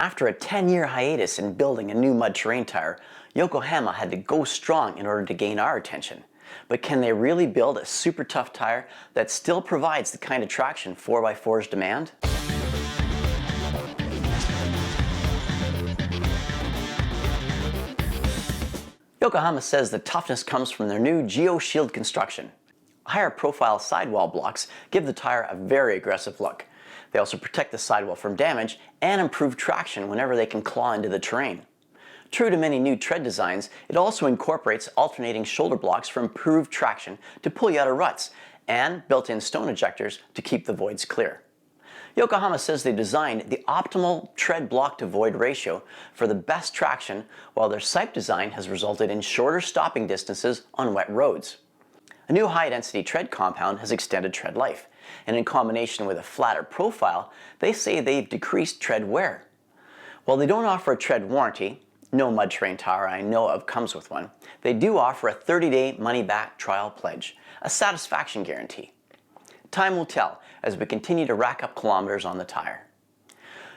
After a 10-year hiatus in building a new mud terrain tire, Yokohama had to go strong in order to gain our attention. But can they really build a super tough tire that still provides the kind of traction 4x4s demand? Yokohama says the toughness comes from their new Geo-Shield construction. Higher profile sidewall blocks give the tire a very aggressive look. They also protect the sidewall from damage and improve traction whenever they can claw into the terrain. True to many new tread designs, it also incorporates alternating shoulder blocks for improved traction to pull you out of ruts and built-in stone ejectors to keep the voids clear. Yokohama says they designed the optimal tread block to void ratio for the best traction, while their sipe design has resulted in shorter stopping distances on wet roads. A new high-density tread compound has extended tread life, and in combination with a flatter profile, they say they've decreased tread wear. While they don't offer a tread warranty, no mud terrain tire I know of comes with one, they do offer a 30-day money-back trial pledge, a satisfaction guarantee. Time will tell as we continue to rack up kilometers on the tire.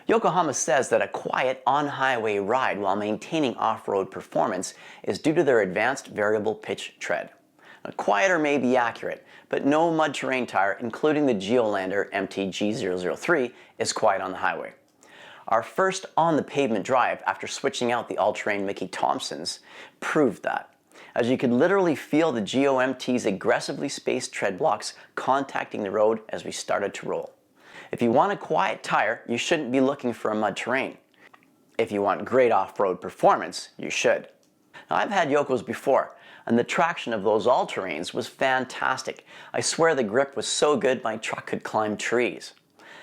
Yokohama says that a quiet on-highway ride while maintaining off-road performance is due to their advanced variable pitch tread. Now, quieter may be accurate, but no mud terrain tire, including the Geolander MT G003, is quiet on the highway. Our first on-the-pavement drive after switching out the all-terrain Mickey Thompsons proved that, as you could literally feel the GOMT's aggressively spaced tread blocks contacting the road as we started to roll. If you want a quiet tire, you shouldn't be looking for a mud terrain. If you want great off-road performance, you should. Now, I've had Yokos before, and the traction of those all-terrains was fantastic. I swear the grip was so good my truck could climb trees.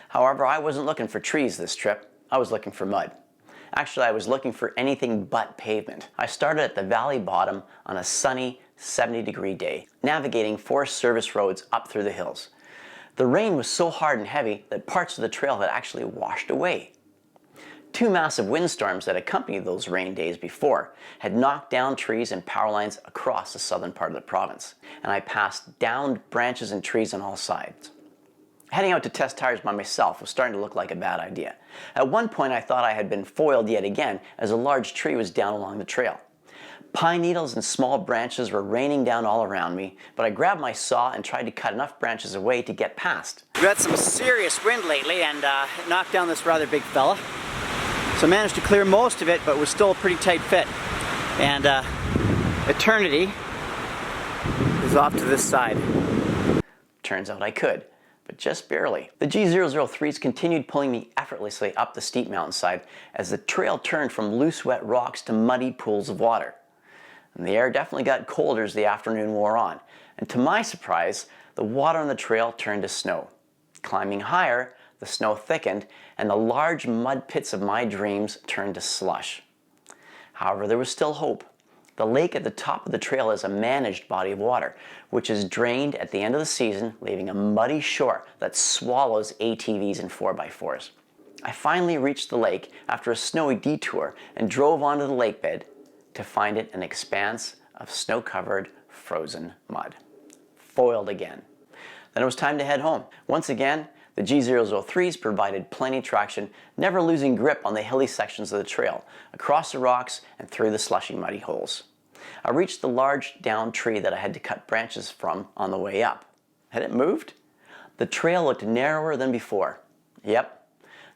However, I wasn't looking for trees this trip. I was looking for mud. Actually, I was looking for anything but pavement. I started at the valley bottom on a sunny 70-degree day, navigating Forest Service roads up through the hills. The rain was so hard and heavy that parts of the trail had actually washed away. Two massive windstorms that accompanied those rain days before had knocked down trees and power lines across the southern part of the province, and I passed downed branches and trees on all sides. Heading out to test tires by myself was starting to look like a bad idea. At one point I thought I had been foiled yet again as a large tree was down along the trail. Pine needles and small branches were raining down all around me, but I grabbed my saw and tried to cut enough branches away to get past. We've had some serious wind lately and it knocked down this rather big fella. So I managed to clear most of it, but it was still a pretty tight fit. And Eternity is off to this side. Turns out I could, but just barely. The G003s continued pulling me effortlessly up the steep mountainside as the trail turned from loose wet rocks to muddy pools of water. And the air definitely got colder as the afternoon wore on, and to my surprise, the water on the trail turned to snow. Climbing higher, the snow thickened, and the large mud pits of my dreams turned to slush. However, there was still hope. The lake at the top of the trail is a managed body of water, which is drained at the end of the season, leaving a muddy shore that swallows ATVs and 4x4s. I finally reached the lake after a snowy detour and drove onto the lake bed to find it an expanse of snow-covered, frozen mud. Foiled again. Then it was time to head home. Once again, the G003s provided plenty traction, never losing grip on the hilly sections of the trail, across the rocks and through the slushy muddy holes. I reached the large downed tree that I had to cut branches from on the way up. Had it moved? The trail looked narrower than before. Yep,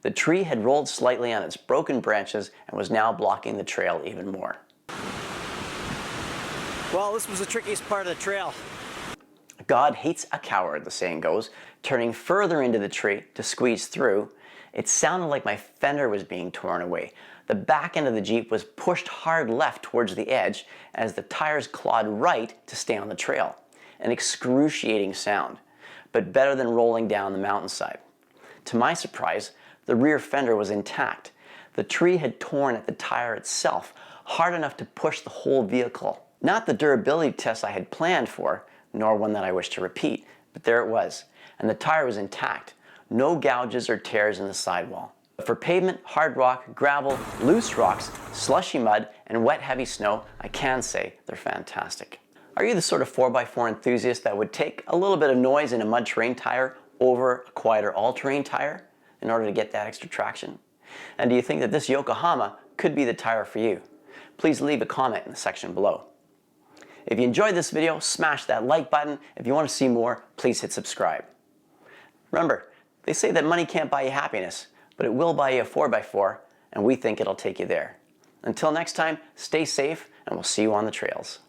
the tree had rolled slightly on its broken branches and was now blocking the trail even more. Well, this was the trickiest part of the trail. God hates a coward, the saying goes. Turning further into the tree to squeeze through, it sounded like my fender was being torn away. The back end of the Jeep was pushed hard left towards the edge as the tires clawed right to stay on the trail. An excruciating sound, but better than rolling down the mountainside. To my surprise, the rear fender was intact. The tree had torn at the tire itself, hard enough to push the whole vehicle. Not the durability test I had planned for, nor one that I wish to repeat, but there it was, and the tire was intact. No gouges or tears in the sidewall. But for pavement, hard rock, gravel, loose rocks, slushy mud, and wet heavy snow, I can say they're fantastic. Are you the sort of 4x4 enthusiast that would take a little bit of noise in a mud terrain tire over a quieter all-terrain tire in order to get that extra traction? And do you think that this Yokohama could be the tire for you? Please leave a comment in the section below. If you enjoyed this video, smash that like button. If you want to see more, please hit subscribe. Remember, they say that money can't buy you happiness, but it will buy you a 4x4, and we think it'll take you there. Until next time, stay safe, and we'll see you on the trails.